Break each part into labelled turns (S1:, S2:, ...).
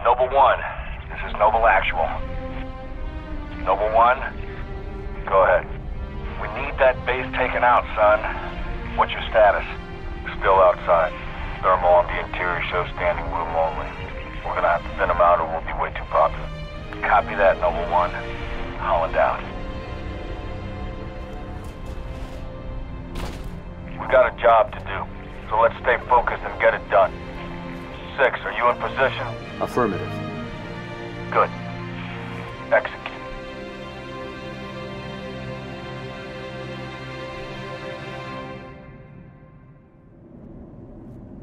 S1: Noble 1, this is Noble Actual. Noble 1, go ahead. We need that base taken out, son. What's your status? Still outside. Thermal on the interior shows standing room only. We're gonna have to thin them out or we'll be way too popular. Copy that, Noble 1. Holland out. We've got a job to do, so let's stay focused and get it done. 6, are you in position?
S2: Affirmative.
S1: Good. Execute.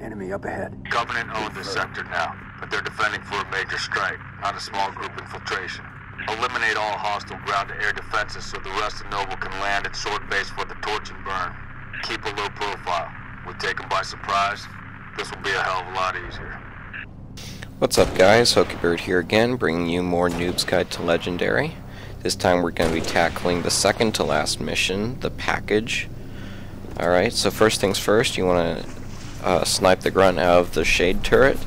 S2: Enemy up ahead.
S3: Covenant owns this sector now, but they're defending for a major strike, not a small group infiltration. Eliminate all hostile ground-to-air defenses so the rest of Noble can land at short base for the torch and burn. Keep a low profile. We take them by surprise, this will be a hell of a lot easier.
S4: What's up guys, Hokibird here again, bringing you more Noob's Guide to Legendary. This time we're going to be tackling the second to last mission, the package. Alright, so first things first, you want to snipe the grunt out of the shade turret,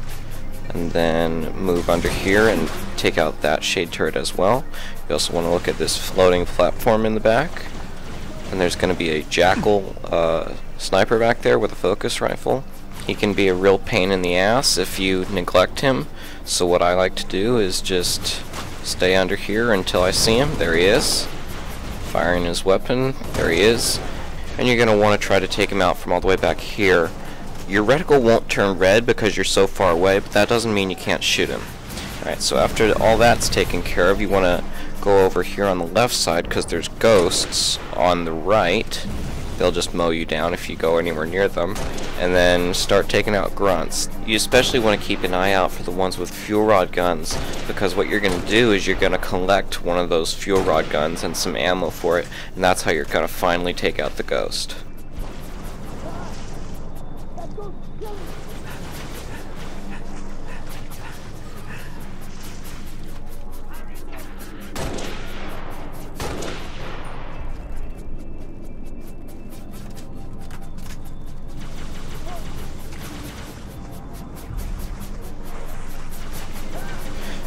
S4: and then move under here and take out that shade turret as well. You also want to look at this floating platform in the back, and there's going to be a Jackal sniper back there with a focus rifle. He can be a real pain in the ass if you neglect him, so what I like to do is just stay under here until I see him. There he is, firing his weapon. There he is. And you're going to want to try to take him out from all the way back here. Your reticle won't turn red because you're so far away, but that doesn't mean you can't shoot him. Alright, so after all that's taken care of, you want to go over here on the left side because there's ghosts on the right. They'll just mow you down if you go anywhere near them. And then start taking out grunts. You especially want to keep an eye out for the ones with fuel rod guns, because what you're going to do is you're going to collect one of those fuel rod guns and some ammo for it, and that's how you're going to finally take out the ghost.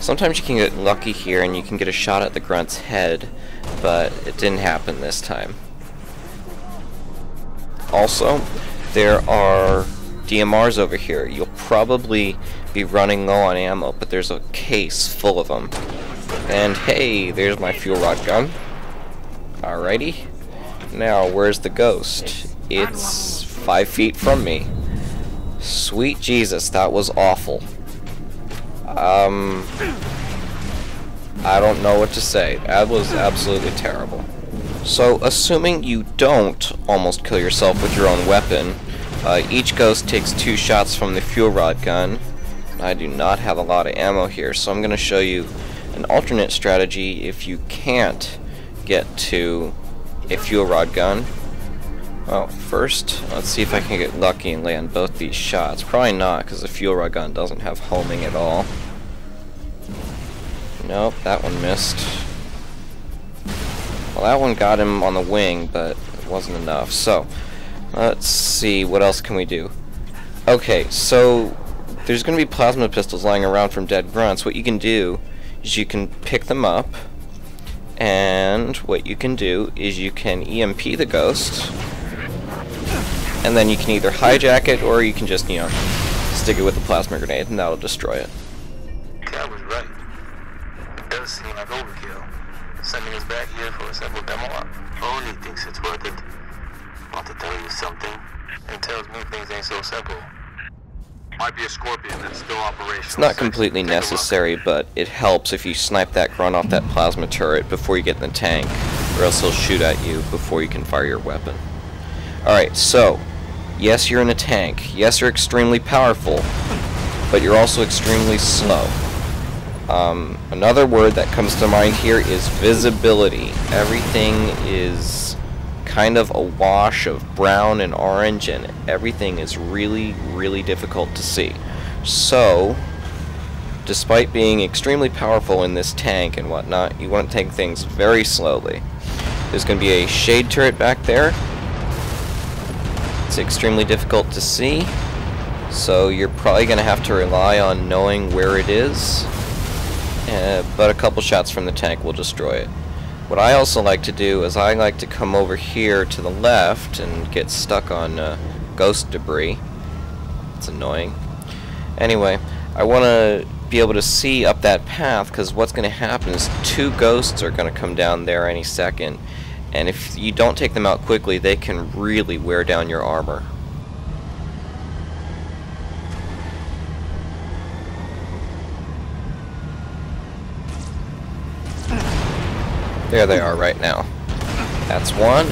S4: Sometimes you can get lucky here and you can get a shot at the grunt's head, but it didn't happen this time. Also, there are DMRs over here. You'll probably be running low on ammo, but there's a case full of them. And hey, there's my fuel rod gun. Alrighty. Now, where's the ghost? It's 5 feet from me. Sweet Jesus, that was awful. I don't know what to say. That was absolutely terrible. So, assuming you don't almost kill yourself with your own weapon, each ghost takes 2 shots from the fuel rod gun. I do not have a lot of ammo here, so I'm going to show you an alternate strategy if you can't get to a fuel rod gun. Well, first, let's see if I can get lucky and land both these shots. Probably not, because the fuel rod gun doesn't have homing at all. Nope, that one missed. Well, that one got him on the wing, but it wasn't enough. So, let's see, what else can we do? Okay, so there's going to be plasma pistols lying around from dead grunts. What you can do is you can pick them up, and what you can do is you can EMP the ghost, and then you can either hijack it, or you can just, you know, stick it with a plasma grenade, and that'll destroy it.
S3: Cat was right. It does seem like overkill. Sending us back here for a simple demo op. Only thinks it's worth it. Want to tell you something? It tells me things ain't so simple. Might be a Scorpion that's still operational.
S4: It's not completely necessary, but it helps if you snipe that grunt off that plasma turret before you get in the tank, or else he'll shoot at you before you can fire your weapon. Alright, so, yes, you're in a tank. Yes, you're extremely powerful, but you're also extremely slow. Another word that comes to mind here is visibility. Everything is kind of a wash of brown and orange, and everything is really, really difficult to see. So, despite being extremely powerful in this tank and whatnot, you want to take things very slowly. There's going to be a shade turret back there. It's extremely difficult to see, So you're probably going to have to rely on knowing where it is, but a couple shots from the tank will destroy it. What I also like to do is I like to come over here to the left and get stuck on ghost debris. It's annoying. Anyway, I want to be able to see up that path, because what's going to happen is 2 ghosts are going to come down there any second, and if you don't take them out quickly, they can really wear down your armor. There they are right now. That's 1,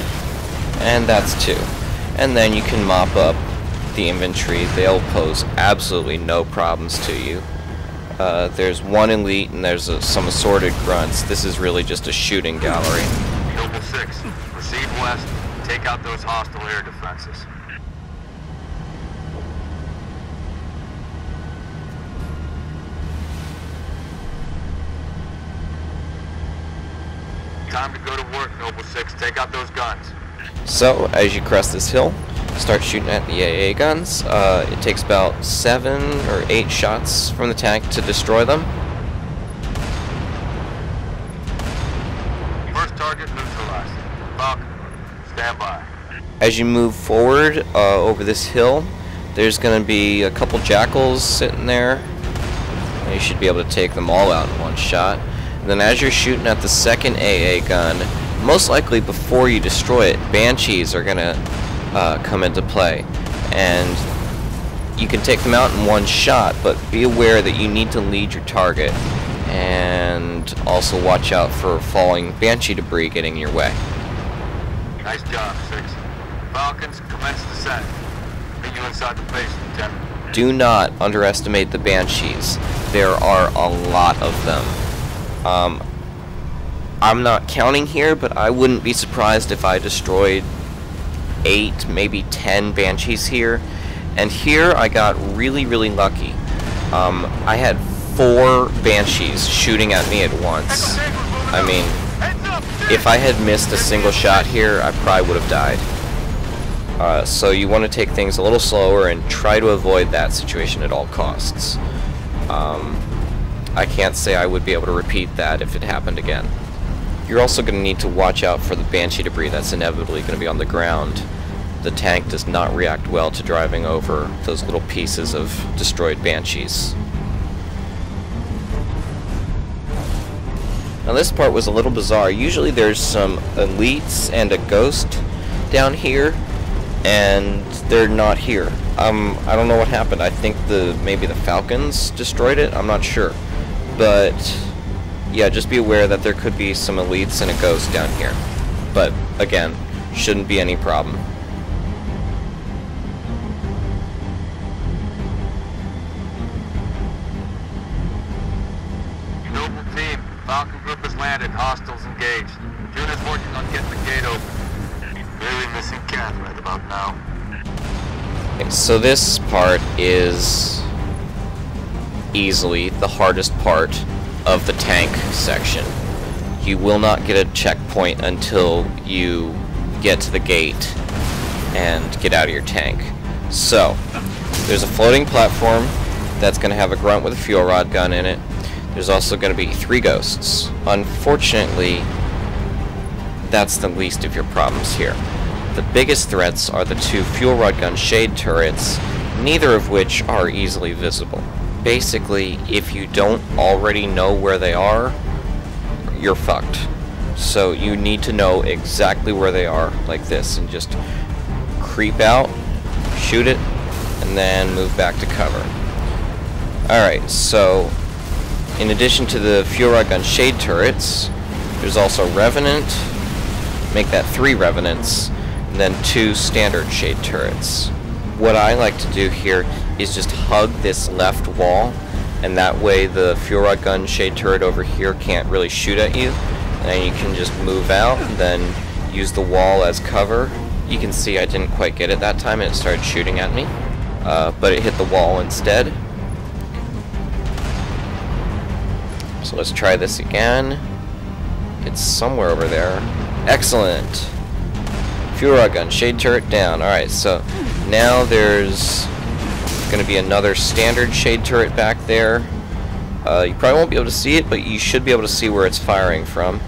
S4: and that's 2. And then you can mop up the infantry. They'll pose absolutely no problems to you. There's 1 elite and there's some assorted grunts. This is really just a shooting gallery.
S3: Noble 6, proceed west, take out those hostile air defenses. Time to go to work, Noble 6, take out those guns.
S4: So, as you crest this hill, start shooting at the AA guns. It takes about 7 or 8 shots from the tank to destroy them.
S3: First target neutralized. Falcon, stand by.
S4: As you move forward over this hill, there's going to be a couple jackals sitting there. And you should be able to take them all out in one shot. And then as you're shooting at the second AA gun, most likely before you destroy it, Banshees are going to come into play, and you can take them out in one shot, but be aware that you need to lead your target, and also watch out for falling Banshee debris getting in your way.
S3: Nice job, 6. Falcons, commence descent. Meet you inside the base, Lieutenant.
S4: Do not underestimate the Banshees. There are a lot of them. I'm not counting here, but I wouldn't be surprised if I destroyed 8, maybe 10 Banshees here. And here I got really, really lucky. I had 4 Banshees shooting at me at once. I mean, if I had missed a single shot here, I probably would have died. So you want to take things a little slower and try to avoid that situation at all costs. I can't say I would be able to repeat that if it happened again. You're also going to need to watch out for the Banshee debris that's inevitably going to be on the ground. The tank does not react well to driving over those little pieces of destroyed Banshees. Now this part was a little bizarre. Usually there's some elites and a ghost down here, and they're not here. I don't know what happened. I think maybe the Falcons destroyed it. I'm not sure. But yeah, just be aware that there could be some elites and a ghost down here. But again, shouldn't be any problem.
S3: Noble team, Falcon group has landed, hostiles engaged. June is working on getting the gate open. Really missing Cat right about now.
S4: Okay, so this part is easily the hardest part of the tank section. You will not get a checkpoint until you get to the gate and get out of your tank. So, there's a floating platform that's going to have a grunt with a fuel rod gun in it. There's also going to be 3 ghosts. Unfortunately, that's the least of your problems here. The biggest threats are the 2 fuel rod gun shade turrets, neither of which are easily visible. Basically, if you don't already know where they are, you're fucked. So you need to know exactly where they are, like this, and just creep out, shoot it, and then move back to cover. Alright, so in addition to the fuel rod gun shade turrets, there's also Revenant. Make that 3 Revenants, and then 2 standard shade turrets. What I like to do here is just hug this left wall, and that way the fuel rod gun shade turret over here can't really shoot at you, and you can just move out and then use the wall as cover. You can see I didn't quite get it that time and it started shooting at me, but it hit the wall instead. So let's try this again. It's somewhere over there. Excellent! Fuel rod gun, shade turret down. Alright, so now there's going to be another standard shade turret back there. You probably won't be able to see it, but you should be able to see where it's firing from.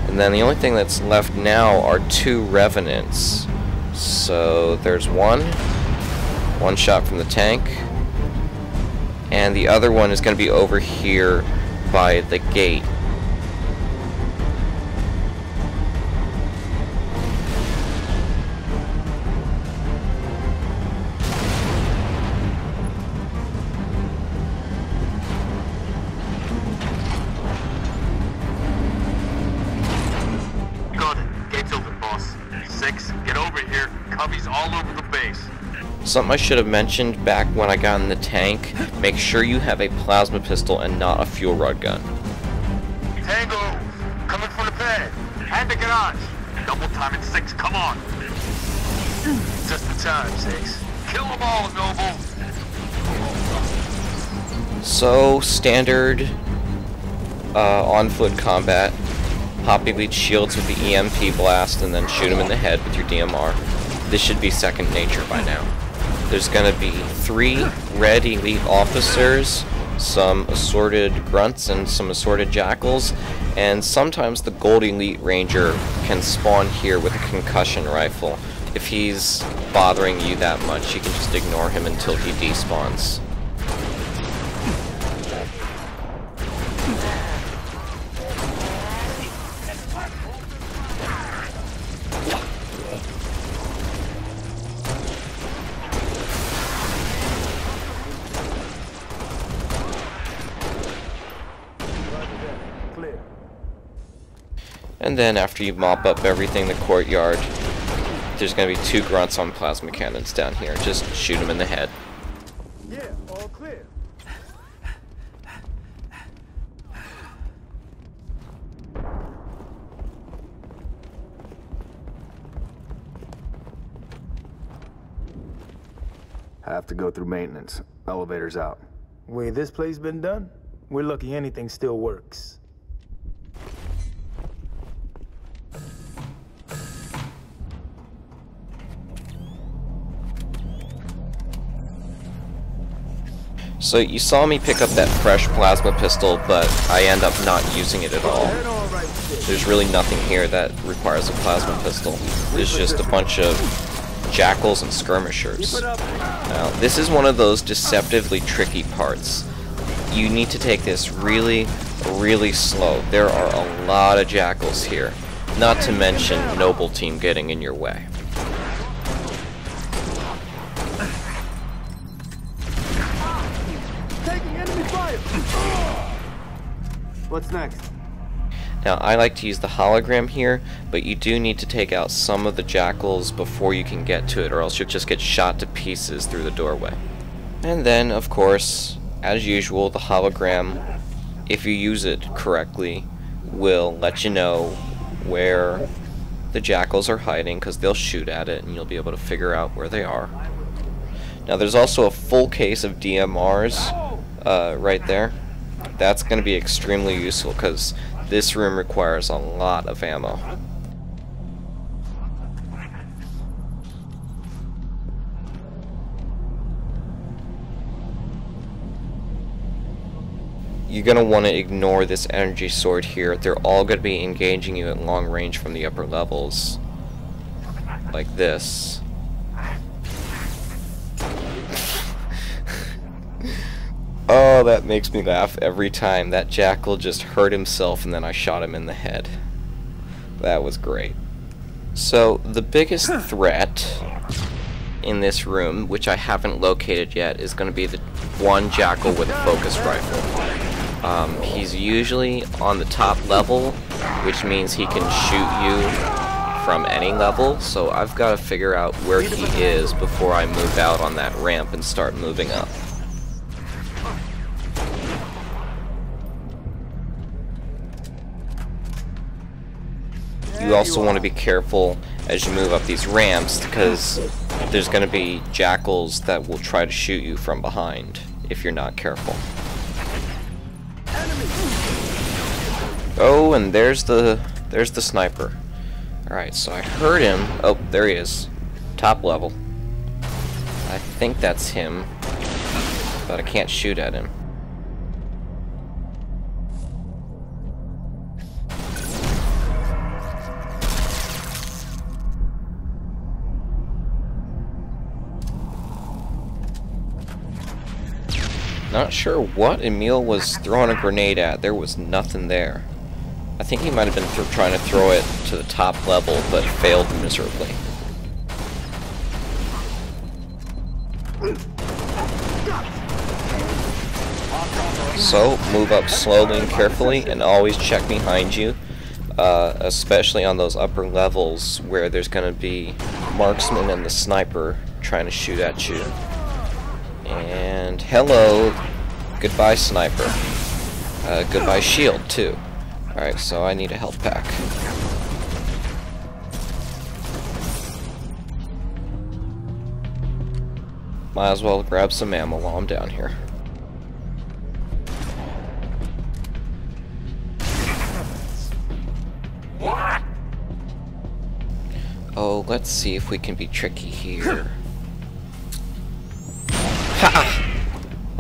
S4: And then the only thing that's left now are 2 Revenants. So there's one shot from the tank, and the other one is going to be over here by the gate. Something I should have mentioned back when I got in the tank, make sure you have a plasma pistol and not a fuel rod gun.
S3: Tango, coming from the pad. And the garage. Double time at 6, come on. Just in time, 6. Kill them all, Noble.
S4: So, standard on-foot combat. Poppy lead shields with the EMP blast and then shoot them in the head with your DMR. This should be second nature by now. There's going to be 3 red elite officers, some assorted grunts, and some assorted jackals, and sometimes the gold elite ranger can spawn here with a concussion rifle. If he's bothering you that much, you can just ignore him until he despawns. And then after you mop up everything in the courtyard, there's going to be 2 grunts on plasma cannons down here. Just shoot them in the head.
S5: Yeah, all clear.
S2: Have to go through maintenance. Elevator's out.
S5: Way this place been done, we're lucky anything still works.
S4: So you saw me pick up that fresh plasma pistol, but I end up not using it at all. There's really nothing here that requires a plasma pistol. There's just a bunch of jackals and skirmishers. Now, this is one of those deceptively tricky parts. You need to take this really, really slow. There are a lot of jackals here, not to mention Noble Team getting in your way.
S5: What's next?
S4: Now, I like to use the hologram here, but you do need to take out some of the jackals before you can get to it, or else you'll just get shot to pieces through the doorway. And then, of course, as usual, the hologram, if you use it correctly, will let you know where the jackals are hiding, because they'll shoot at it, and you'll be able to figure out where they are. Now, there's also a full case of DMRs right there. That's going to be extremely useful, because this room requires a lot of ammo. You're going to want to ignore this energy sword here. They're all going to be engaging you at long range from the upper levels. Like this. Oh, that makes me laugh every time. That jackal just hurt himself and then I shot him in the head. That was great. So, the biggest threat in this room, which I haven't located yet, is going to be the one jackal with a focus rifle. He's usually on the top level, which means he can shoot you from any level, so I've got to figure out where he is before I move out on that ramp and start moving up. You also want to be careful as you move up these ramps, because there's going to be jackals that will try to shoot you from behind if you're not careful. Oh, and there's the sniper. Alright, so I heard him. Oh, there he is. Top level. I think that's him. but I can't shoot at him. Not sure what Emil was throwing a grenade at. There was nothing there. I think he might have been trying to throw it to the top level, but failed miserably. So, move up slowly and carefully, and always check behind you, especially on those upper levels where there's going to be marksman and the sniper trying to shoot at you. And hello, goodbye sniper. Goodbye shield too. Alright, so I need a health pack. Might as well grab some ammo while I'm down here. Oh, let's see if we can be tricky here.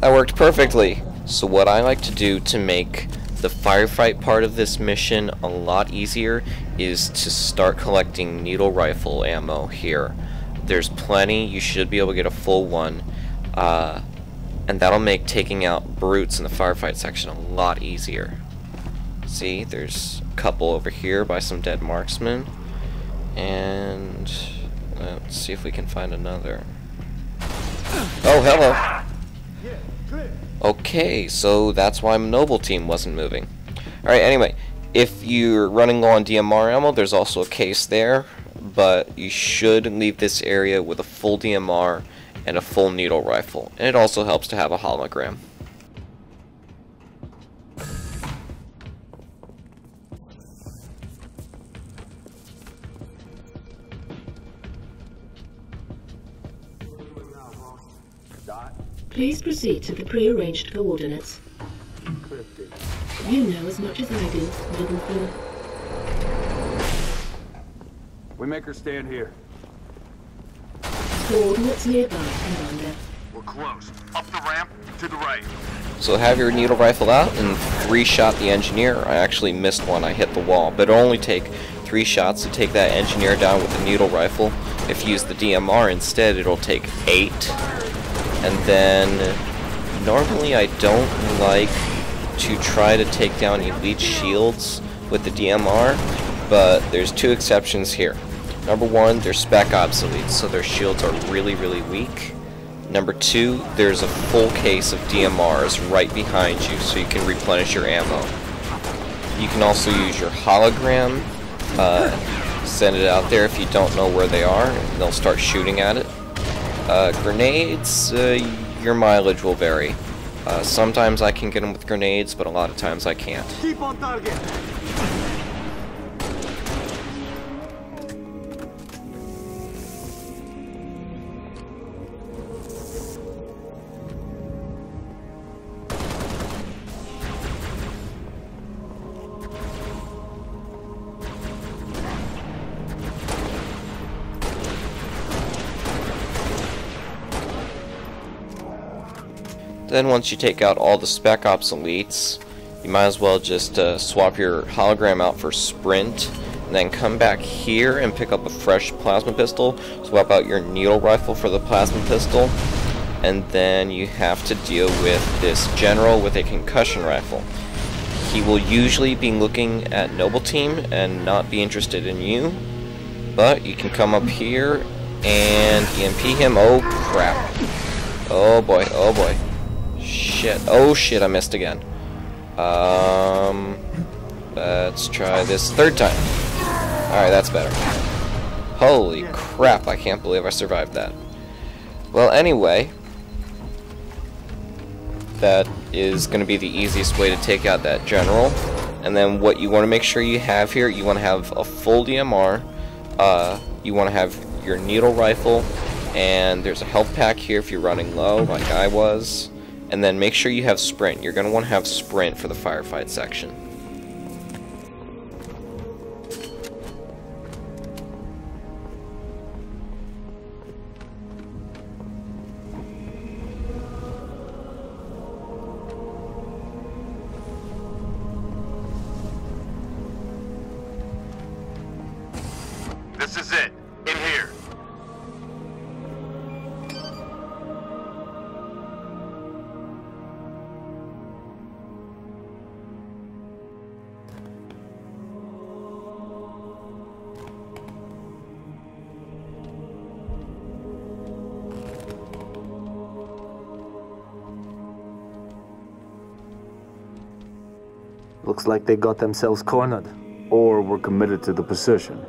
S4: That worked perfectly. So what I like to do to make the firefight part of this mission a lot easier is to start collecting needle rifle ammo here. There's plenty, you should be able to get a full one, and that'll make taking out brutes in the firefight section a lot easier. See, there's a couple over here by some dead marksmen, and let's see if we can find another. Oh, hello! Okay, so that's why my noble team wasn't moving. Alright, anyway, if you're running low on DMR ammo, there's also a case there, but you should leave this area with a full DMR and a full needle rifle. And it also helps to have a hologram.
S6: Please proceed to the pre-arranged coordinates. You know as much as I do, Liverpool.
S2: We make her stand here.
S6: Coordinates nearby, Commander.
S3: We're close. Up the ramp, to the right.
S4: So have your needle rifle out and 3-shot the engineer. I actually missed one, I hit the wall, but it'll only take 3 shots to take that engineer down with the needle rifle. If you use the DMR instead, it'll take 8. And then, normally I don't like to try to take down elite shields with the DMR, but there's 2 exceptions here. Number 1, they're spec obsolete, so their shields are really, really weak. Number 2, there's a full case of DMRs right behind you, so you can replenish your ammo. You can also use your hologram, send it out there if you don't know where they are, and they'll start shooting at it. Grenades, your mileage will vary. Sometimes I can get them with grenades, but a lot of times I can't.
S5: Keep on target.
S4: Then once you take out all the spec obsoletes, you might as well just swap your hologram out for sprint, and then come back here and pick up a fresh plasma pistol, swap out your needle rifle for the plasma pistol, and then you have to deal with this general with a concussion rifle. He will usually be looking at Noble Team and not be interested in you, but you can come up here and EMP him. Oh crap. Oh boy, oh boy. Shit. Oh shit, I missed again. Let's try this 3rd time. Alright, that's better. Holy crap, I can't believe I survived that. Well, anyway, that is going to be the easiest way to take out that general. And then what you want to make sure you have here, you want to have a full DMR, you want to have your needle rifle, and there's a health pack here if you're running low, like I was. And then make sure you have sprint. You're going to want to have sprint for the firefight section.
S3: This is it. In here.
S5: Looks like they got themselves cornered.
S2: Or we're committed to the position.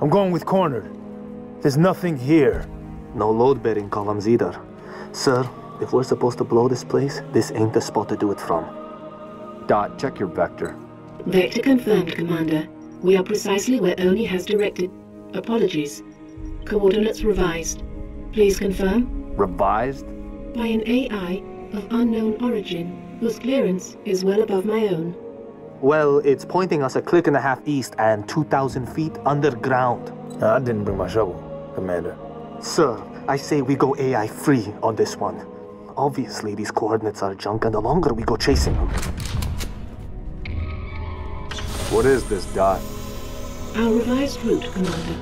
S5: I'm going with cornered. There's nothing here.
S7: No load-bearing columns either. Sir, if we're supposed to blow this place, this ain't the spot to do it from.
S2: Dot, check your vector.
S6: Vector confirmed, Commander. We are precisely where Oni has directed. Apologies. Coordinates revised. Please confirm?
S2: Revised?
S6: By an AI of unknown origin, whose clearance is well above my own.
S7: Well, it's pointing us a click and a half east and 2,000 feet underground.
S5: I didn't bring my shovel, Commander.
S7: Sir, I say we go AI free on this one. Obviously, these coordinates are junk, and the longer we go chasing them.
S2: What is this, Dot?
S6: Our revised route, Commander.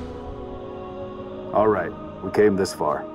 S2: All right, we came this far.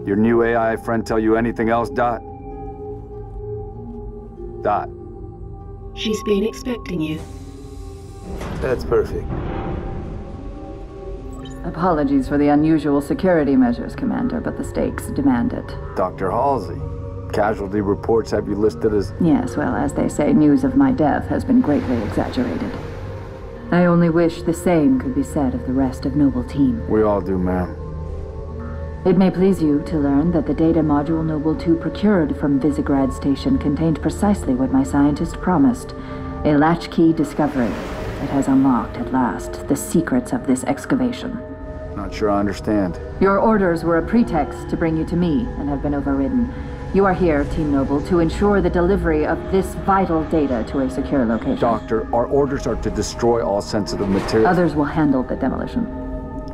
S2: Your new AI friend tell you anything else, Dot? Dot.
S6: She's been expecting you.
S5: That's perfect.
S8: Apologies for the unusual security measures, Commander, but the stakes demand it.
S2: Dr. Halsey. Casualty reports have you listed as...
S8: Yes, well, as they say, news of my death has been greatly exaggerated. I only wish the same could be said of the rest of Noble Team.
S2: We all do, ma'am.
S8: It may please you to learn that the data module Noble 2 procured from Visegrad Station contained precisely what my scientist promised. A latchkey discovery that has unlocked, at last, the secrets of this excavation.
S2: Not sure I understand.
S8: Your orders were a pretext to bring you to me and have been overridden. You are here, Team Noble, to ensure the delivery of this vital data to a secure location.
S2: Doctor, our orders are to destroy all sensitive material.
S8: Others will handle the demolition.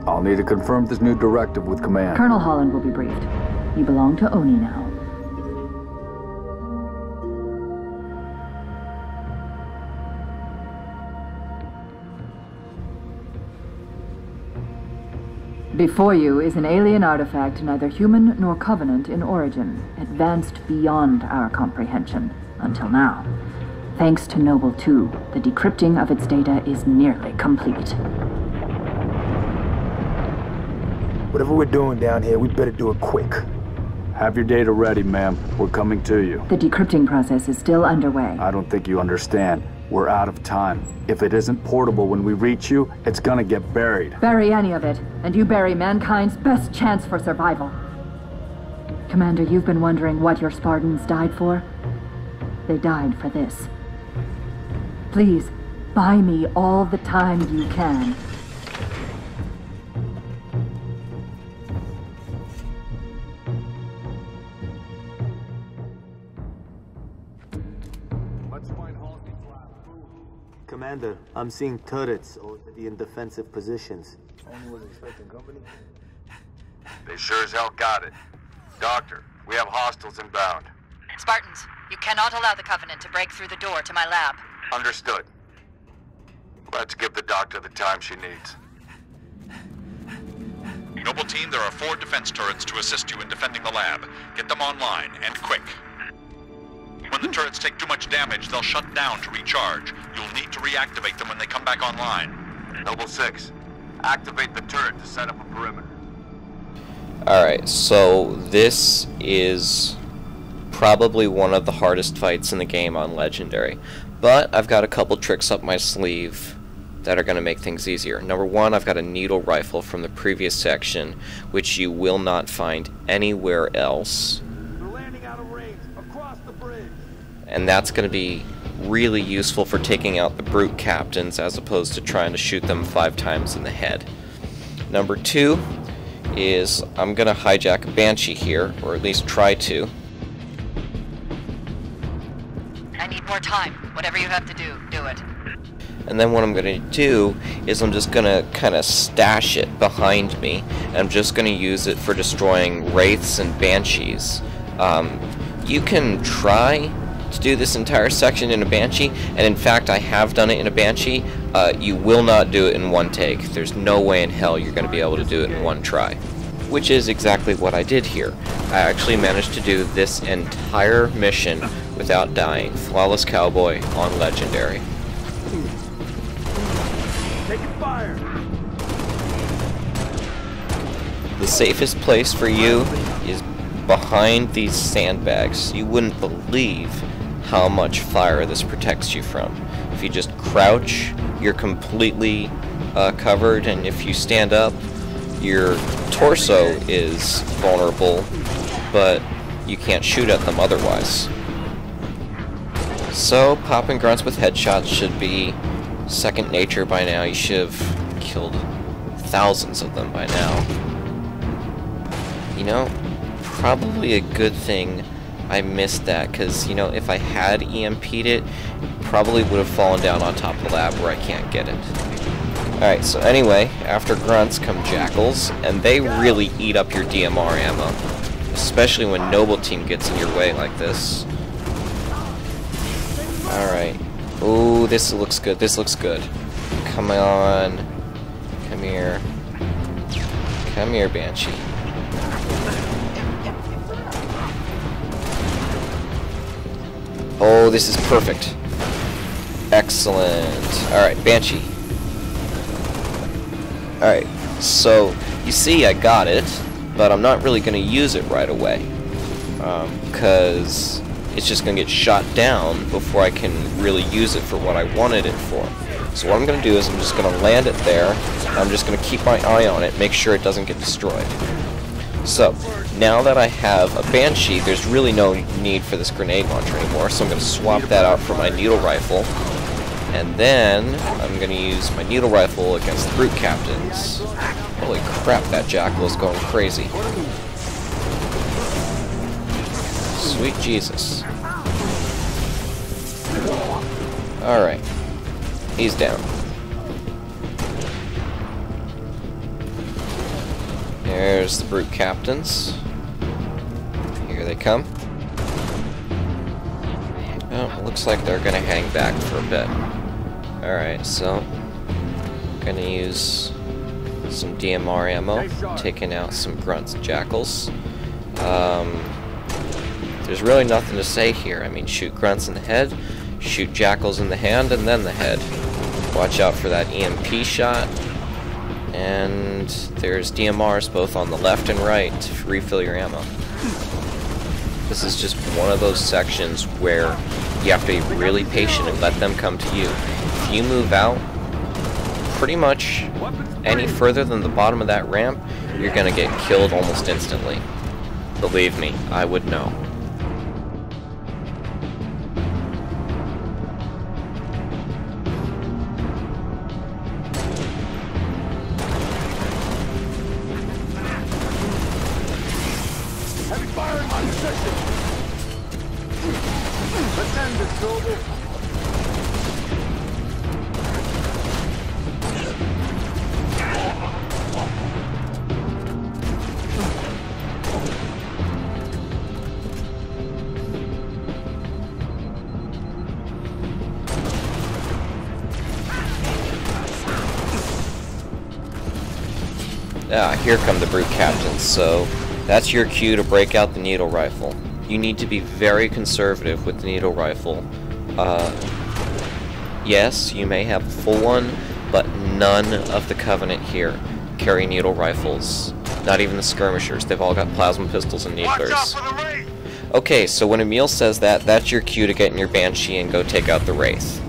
S2: I'll need to confirm this new directive with command.
S8: Colonel Holland will be briefed. You belong to Oni now. Before you is an alien artifact neither human nor Covenant in origin, advanced beyond our comprehension, until now. Thanks to Noble 2, the decrypting of its data is nearly complete.
S5: Whatever we're doing down here, we better do it quick.
S2: Have your data ready, ma'am. We're coming to you.
S8: The decrypting process is still underway.
S2: I don't think you understand. We're out of time. If it isn't portable when we reach you, it's gonna get buried.
S8: Bury any of it, and you bury mankind's best chance for survival. Commander, you've been wondering what your Spartans died for? They died for this. Please, buy me all the time you can.
S7: Commander, I'm seeing turrets already in defensive positions.
S5: Only was expecting company.
S3: They sure as hell got it. Doctor, we have hostiles inbound.
S9: Spartans, you cannot allow the Covenant to break through the door to my lab.
S3: Understood. Let's give the doctor the time she needs.
S10: Noble Team, there are 4 defense turrets to assist you in defending the lab. Get them online, and quick. When the turrets take too much damage, they'll shut down to recharge. You'll need to reactivate them when they come back online.
S3: Noble 6, activate the turret to set up a perimeter.
S4: Alright, so this is probably one of the hardest fights in the game on Legendary. But I've got a couple tricks up my sleeve that are going to make things easier. Number one, I've got a needle rifle from the previous section, which you will not find anywhere else.
S1: They're landing out of range, across the bridge.
S4: And that's going to be really useful for taking out the brute captains as opposed to trying to shoot them 5 times in the head. Number two is I'm going to hijack a Banshee here, or at least try to.
S9: I need more time. Whatever you have to do, do it.
S4: And then what I'm going to do is I'm just going to kind of stash it behind me, and I'm just going to use it for destroying Wraiths and Banshees. You can try to do this entire section in a Banshee, and in fact I have done it in a Banshee. You will not do it in one take. There's no way in hell you're going to be able to do it in one try. Which is exactly what I did here. I actually managed to do this entire mission without dying. Flawless Cowboy on Legendary.
S1: Taking fire.
S4: The safest place for you is behind these sandbags. You wouldn't believe how much fire this protects you from. If you just crouch, you're completely covered, and if you stand up, your torso is vulnerable, but you can't shoot at them otherwise. So, popping grunts with headshots should be second nature by now. You should have killed thousands of them by now. You know, probably a good thing I missed that, because, you know, if I had EMP'd it, probably would have fallen down on top of the lab where I can't get it. Alright, so anyway, after grunts come jackals, and they really eat up your DMR ammo. Especially when Noble Team gets in your way like this. Alright. Ooh, this looks good, this looks good. Come on. Come here. Come here, Banshee. Oh, this is perfect. Excellent. Alright, Banshee. Alright, so you see I got it, but I'm not really going to use it right away. Because it's just going to get shot down before I can really use it for what I wanted it for. So what I'm going to do is I'm just going to land it there, and I'm just going to keep my eye on it, make sure it doesn't get destroyed. So, now that I have a Banshee, there's really no need for this grenade launcher anymore, so I'm going to swap that out for my needle rifle. And then, I'm going to use my needle rifle against the brute captains. Holy crap, that jackal is going crazy. Sweet Jesus. Alright. He's down. There's the brute captains. Here they come. Oh, looks like they're gonna hang back for a bit. Alright, so gonna use some DMR ammo, taking out some grunts and jackals. There's really nothing to say here. I mean, shoot grunts in the head, shoot jackals in the hand, and then the head. Watch out for that EMP shot. And there's DMRs both on the left and right to refill your ammo. This is just one of those sections where you have to be really patient and let them come to you. If you move out pretty much any further than the bottom of that ramp, you're gonna get killed almost instantly. Believe me, I would know.
S1: Heavy fire in my position. Let's end this, Noble.
S4: Ah, here come the brute captains, so that's your cue to break out the needle rifle. You need to be very conservative with the needle rifle. Yes, you may have a full one, but none of the Covenant here carry needle rifles. Not even the skirmishers. They've all got plasma pistols and needlers. Okay, so when Emil says that, that's your cue to get in your Banshee and go take out the Wraith.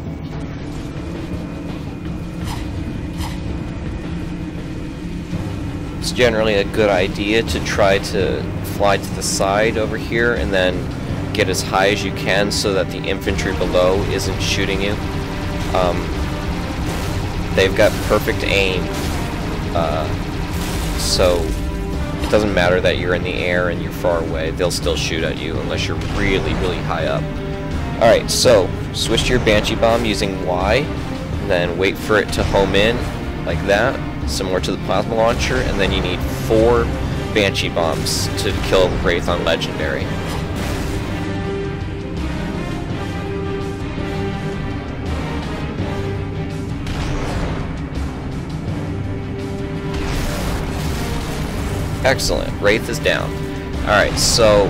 S4: It's generally a good idea to try to fly to the side over here and then get as high as you can so that the infantry below isn't shooting you. They've got perfect aim, so it doesn't matter that you're in the air and you're far away, they'll still shoot at you unless you're really, really high up. Alright, so switch to your Banshee bomb using Y, and then wait for it to home in like that, similar to the plasma launcher, and then you need 4 Banshee bombs to kill Wraith on Legendary. Excellent, Wraith is down. Alright, so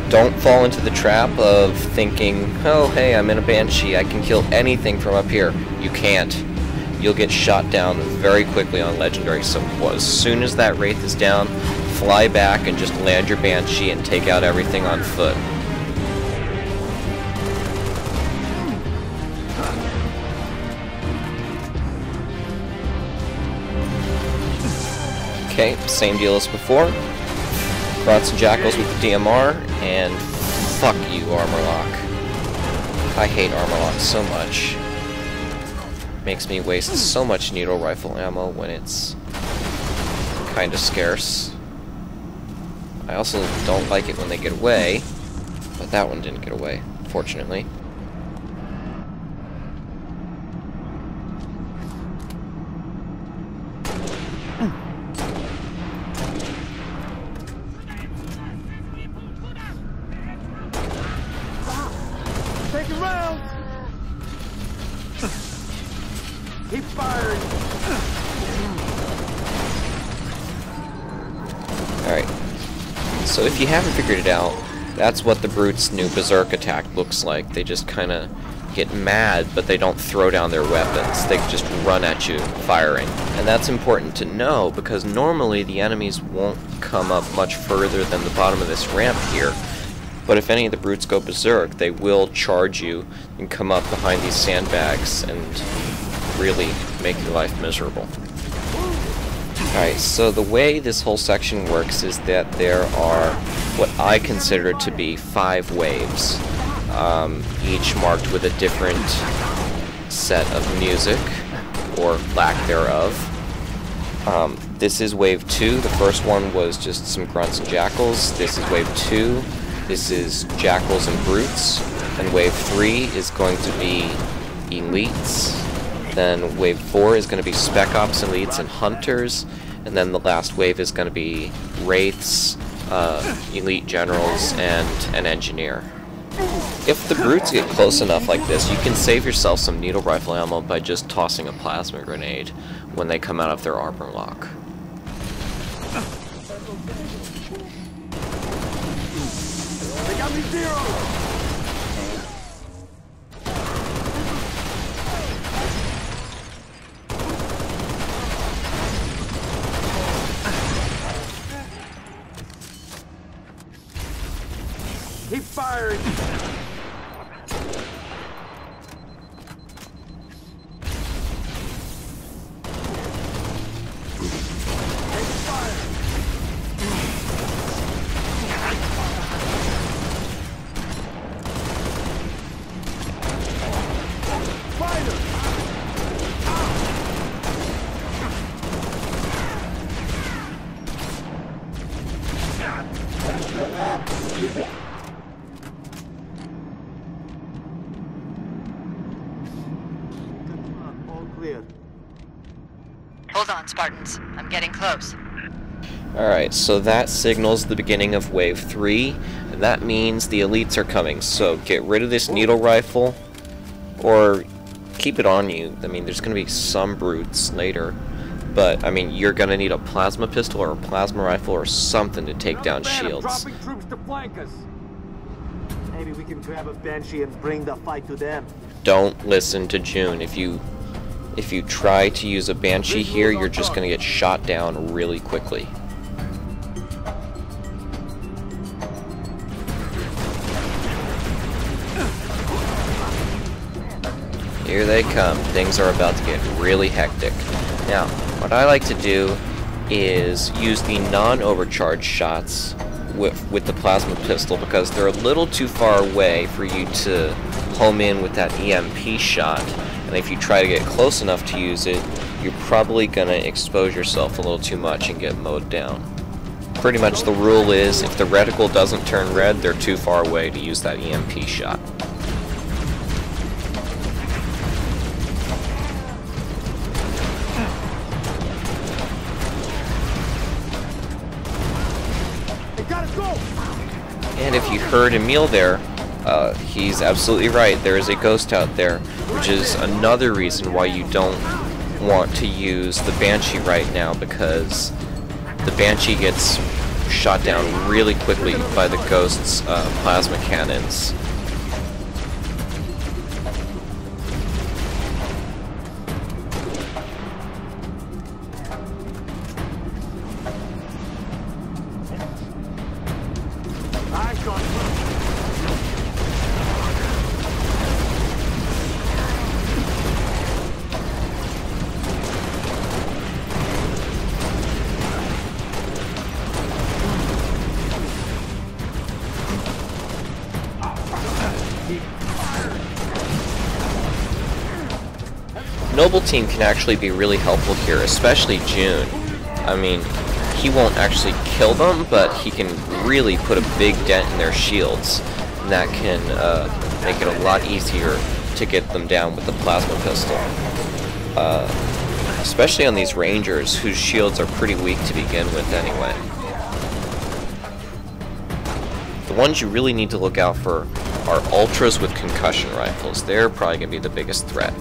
S4: don't fall into the trap of thinking, oh hey, I'm in a Banshee, I can kill anything from up here. You can't. You'll get shot down very quickly on Legendary, so as soon as that Wraith is down, fly back and just land your Banshee and take out everything on foot. Okay, same deal as before. Brought some Jackals with the DMR, and fuck you, Armor Lock. I hate Armor Lock so much. Makes me waste so much needle rifle ammo when it's kinda scarce. I also don't like it when they get away, but that one didn't get away, fortunately.
S5: Take it round! Keep firing!
S4: Alright, so if you haven't figured it out, that's what the Brute's new Berserk attack looks like. They just kinda get mad, but they don't throw down their weapons. They just run at you, firing. And that's important to know, because normally the enemies won't come up much further than the bottom of this ramp here. But if any of the Brutes go Berserk, they will charge you and come up behind these sandbags and really make your life miserable. Alright, so the way this whole section works is that there are what I consider to be 5 waves, each marked with a different set of music, or lack thereof. This is Wave 2, the first one was just some Grunts and Jackals. This is Wave 2, this is Jackals and Brutes, and Wave 3 is going to be Elites. Then Wave 4 is going to be Spec Ops, Elites, and Hunters. And then the last wave is going to be Wraiths, Elite Generals, and an Engineer. If the Brutes get close enough like this, you can save yourself some needle rifle ammo by just tossing a plasma grenade when they come out of their armor lock.
S5: They got me zero! Keep firing!
S9: Hold on, Spartans. I'm getting close.
S4: Alright, so that signals the beginning of Wave 3, and that means the Elites are coming. So get rid of this needle rifle, or keep it on you. I mean, there's going to be some Brutes later, but, I mean, you're going to need a plasma pistol or a plasma rifle or something to take down shields.
S5: Dropping troops to flank us.
S7: Maybe we can grab a Banshee and bring the fight to them.
S4: Don't listen to June. If you try to use a Banshee here, you're just going to get shot down really quickly. Here they come. Things are about to get really hectic. Now, what I like to do is use the non-overcharged shots with the plasma pistol because they're a little too far away for you to home in with that EMP shot. And if you try to get close enough to use it, you're probably going to expose yourself a little too much and get mowed down. Pretty much the rule is, if the reticle doesn't turn red, they're too far away to use that EMP shot. And if you heard Emil there, he's absolutely right. There is a ghost out there, which is another reason why you don't want to use the Banshee right now, because the Banshee gets shot down really quickly by the ghost's plasma cannons. Noble Team can actually be really helpful here, especially June. I mean, he won't actually kill them, but he can really put a big dent in their shields, and that can make it a lot easier to get them down with the plasma pistol. Especially on these Rangers, whose shields are pretty weak to begin with anyway. The ones you really need to look out for are Ultras with concussion rifles. They're probably going to be the biggest threat.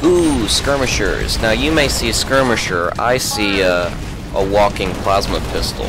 S4: Ooh, skirmishers. Now you may see a skirmisher, I see a walking plasma pistol.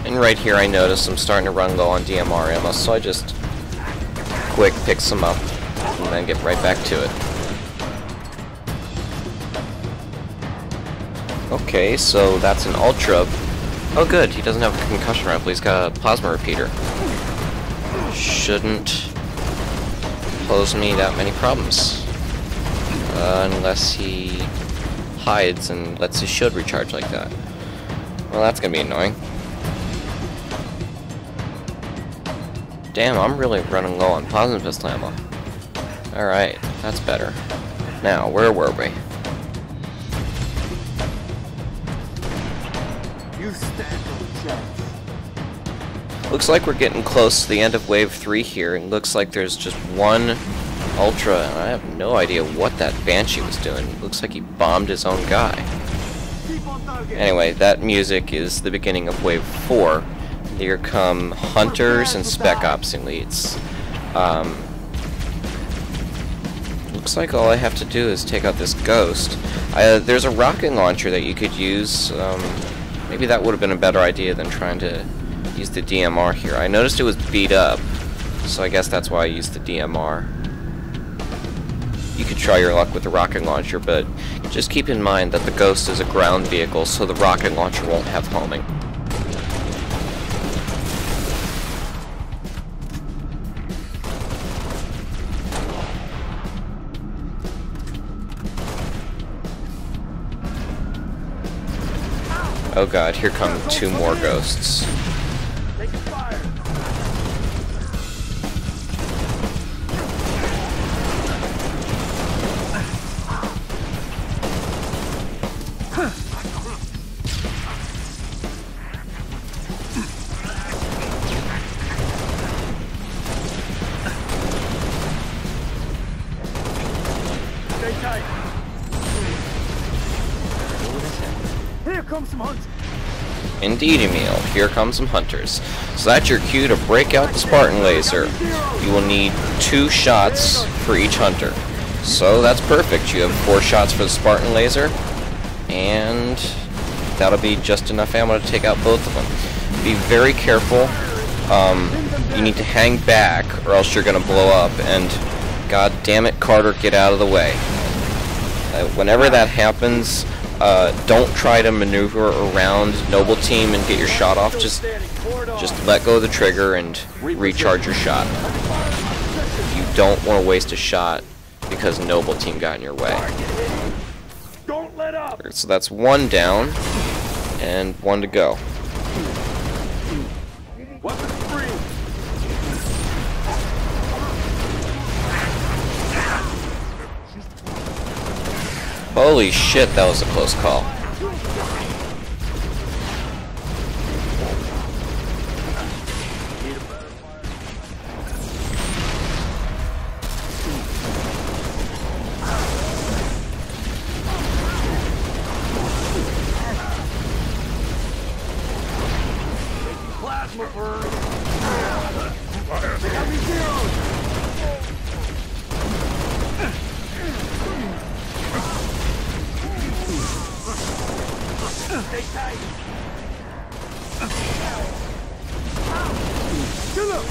S4: And right here I notice I'm starting to run low on DMR ammo, so I just quick pick some up and then get right back to it. Okay, so that's an Ultra. Oh good, he doesn't have a concussion rifle, he's got a plasma repeater. Shouldn't pose me that many problems. Unless he hides and lets his shield recharge like that. Well, that's gonna be annoying. Damn, I'm really running low on plasma pistol ammo. Alright, that's better. Now, where were we?
S7: You stand no chance.
S4: Looks like we're getting close to the end of Wave 3 here, and looks like there's just one Ultra, and I have no idea what that Banshee was doing. Looks like he bombed his own guy. Anyway, that music is the beginning of Wave 4. Here come Hunters and Spec Ops elites. Looks like all I have to do is take out this Ghost. There's a rocket launcher that you could use. Maybe that would have been a better idea than trying to use the DMR here. I noticed it was beat up, So I guess that's why I used the DMR. You could try your luck with the rocket launcher, but just keep in mind that the Ghost is a ground vehicle, so the rocket launcher won't have homing. Oh god, here come 2 more Ghosts.
S5: Here comes some hunters.
S4: Indeed, Emil. Here comes some hunters. So that's your cue to break out the Spartan laser. You will need 2 shots for each hunter. So that's perfect. You have 4 shots for the Spartan laser, and that'll be just enough ammo to take out both of them. Be very careful. You need to hang back, or else you're going to blow up. And god damn it, Carter, get out of the way. Whenever that happens, don't try to maneuver around Noble Team and get your shot off. Just let go of the trigger and recharge your shot. You don't want to waste a shot because Noble Team got in your way.
S5: Don't let up.
S4: So that's 1 down and 1 to go.
S5: Weapons free.
S4: Holy shit, that was a close call.
S5: Plasma burn. They got me zeroed. Stay tight. Kill him.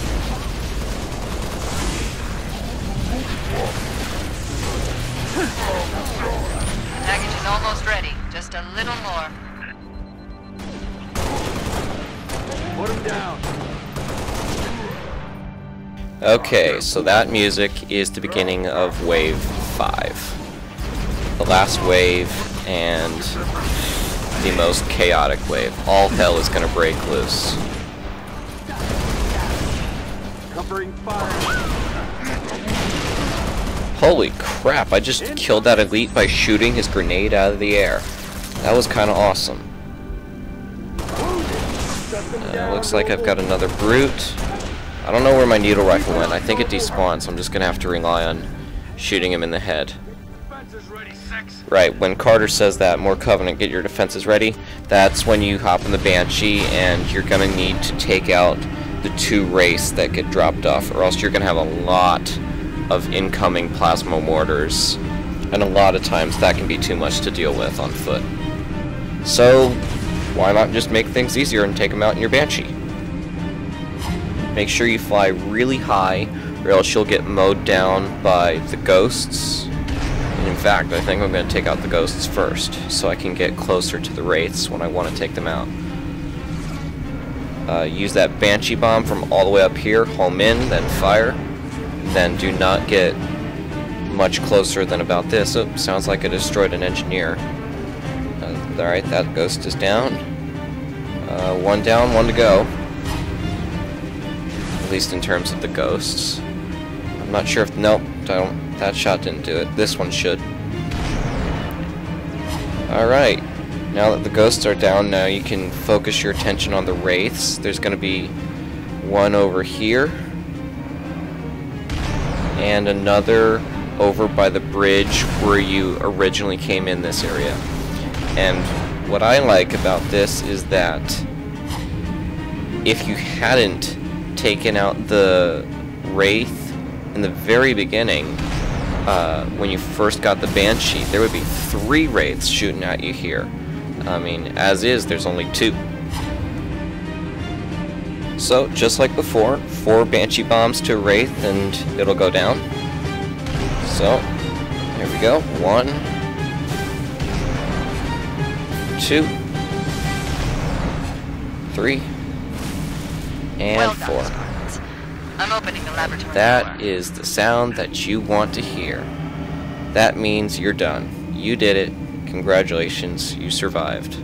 S9: Package is almost ready. Just a little more.
S5: Put him down.
S4: Okay, so that music is the beginning of Wave 5. The last wave and the most chaotic wave. All hell is going to break loose.
S5: Covering fire.
S4: Holy crap, I just killed that elite by shooting his grenade out of the air. That was kind of awesome. Looks like I've got another brute. I don't know where my needle rifle went. I think it despawned, so I'm just going to have to rely on shooting him in the head. Right, when Carter says that, more Covenant, get your defenses ready, that's when you hop in the Banshee and you're going to need to take out the 2 Wraiths that get dropped off, or else you're going to have a lot of incoming plasma mortars, and a lot of times that can be too much to deal with on foot. So, why not just make things easier and take them out in your Banshee? Make sure you fly really high, or else you'll get mowed down by the Ghosts. And in fact, I think I'm going to take out the Ghosts first, so I can get closer to the Wraiths when I want to take them out. Use that Banshee bomb from all the way up here, home in, then fire. Then do not get much closer than about this. Oh, sounds like I destroyed an engineer. Alright, that Ghost is down. 1 down, 1 to go. At least in terms of the Ghosts. I'm not sure if... Nope, that shot didn't do it. This one should. Alright. Now that the Ghosts are down, now you can focus your attention on the Wraiths. There's going to be 1 over here. And another over by the bridge where you originally came in this area. And what I like about this is that if you hadn't taken out the Wraith in the very beginning, when you first got the Banshee, there would be 3 Wraiths shooting at you here. I mean, as is, there's only 2. So, just like before, 4 Banshee bombs to Wraith and it'll go down. So, there we go. 1, 2, 3, and
S9: well
S4: 4.
S9: done, Spartans. I'm opening the laboratory
S4: That
S9: door.
S4: is the sound that you want to hear. That means you're done. You did it. Congratulations, you survived.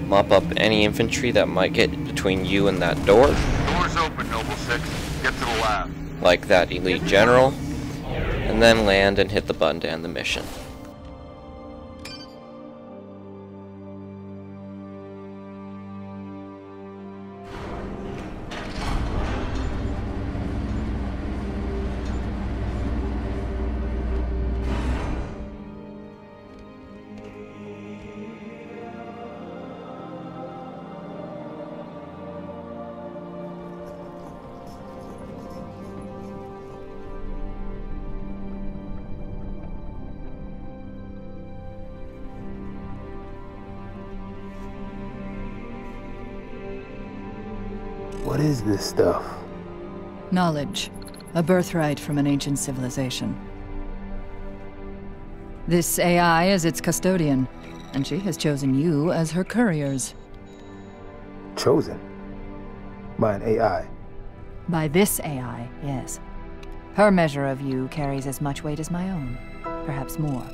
S4: Mop up any infantry that might get between you and that door.
S3: Doors open, Noble 6. Get to the lab.
S4: Like that elite general. And then land and hit the button to end the mission.
S5: What is this stuff?
S11: Knowledge. A birthright from an ancient civilization. This AI is its custodian, and she has chosen you as her couriers.
S5: Chosen? By an AI?
S11: By this AI, yes. Her measure of you carries as much weight as my own, perhaps more.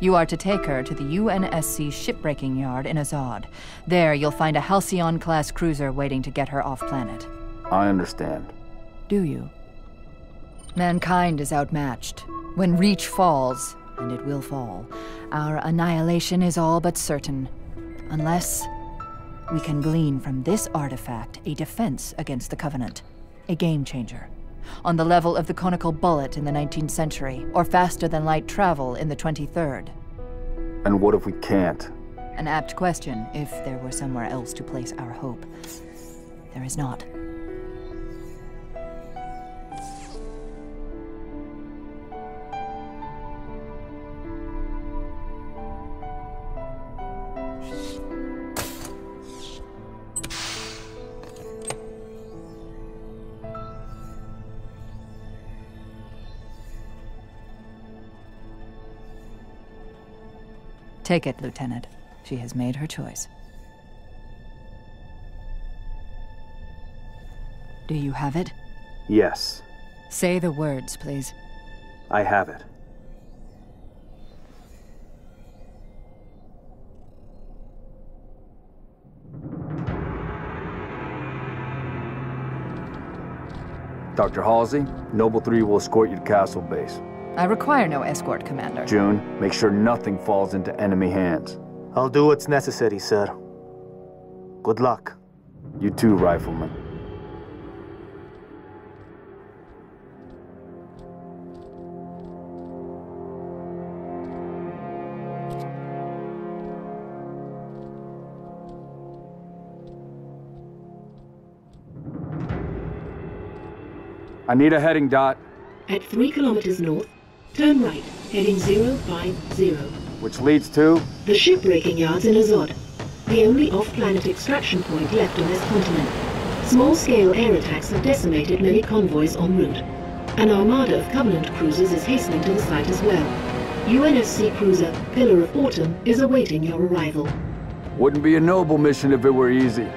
S11: You are to take her to the UNSC shipbreaking yard in Azad. There, you'll find a Halcyon-class cruiser waiting to get her off-planet.
S2: I understand.
S11: Do you? Mankind is outmatched. When Reach falls, and it will fall, our annihilation is all but certain. Unless we can glean from this artifact a defense against the Covenant. A game-changer. On the level of the conical bullet in the 19th century, or faster-than-light travel in the 23rd.
S2: And what if we can't?
S11: An apt question, if there were somewhere else to place our hope. There is not. Take it, Lieutenant. She has made her choice. Do you have it?
S2: Yes.
S11: Say the words, please.
S2: I have it. Dr. Halsey, Noble 3 will escort you to Castle Base.
S11: I require no escort, Commander.
S2: June, make sure nothing falls into enemy hands.
S7: I'll do what's necessary, sir. Good luck.
S2: You too, Rifleman. I need a heading, Dot.
S6: At 3 kilometers north, turn right, heading 050.
S2: Which leads to?
S6: The shipbreaking yards in Azod. The only off-planet extraction point left on this continent. Small-scale air attacks have decimated many convoys en route. An armada of Covenant cruisers is hastening to the site as well. UNSC cruiser Pillar of Autumn is awaiting your arrival.
S2: Wouldn't be a Noble mission if it were easy.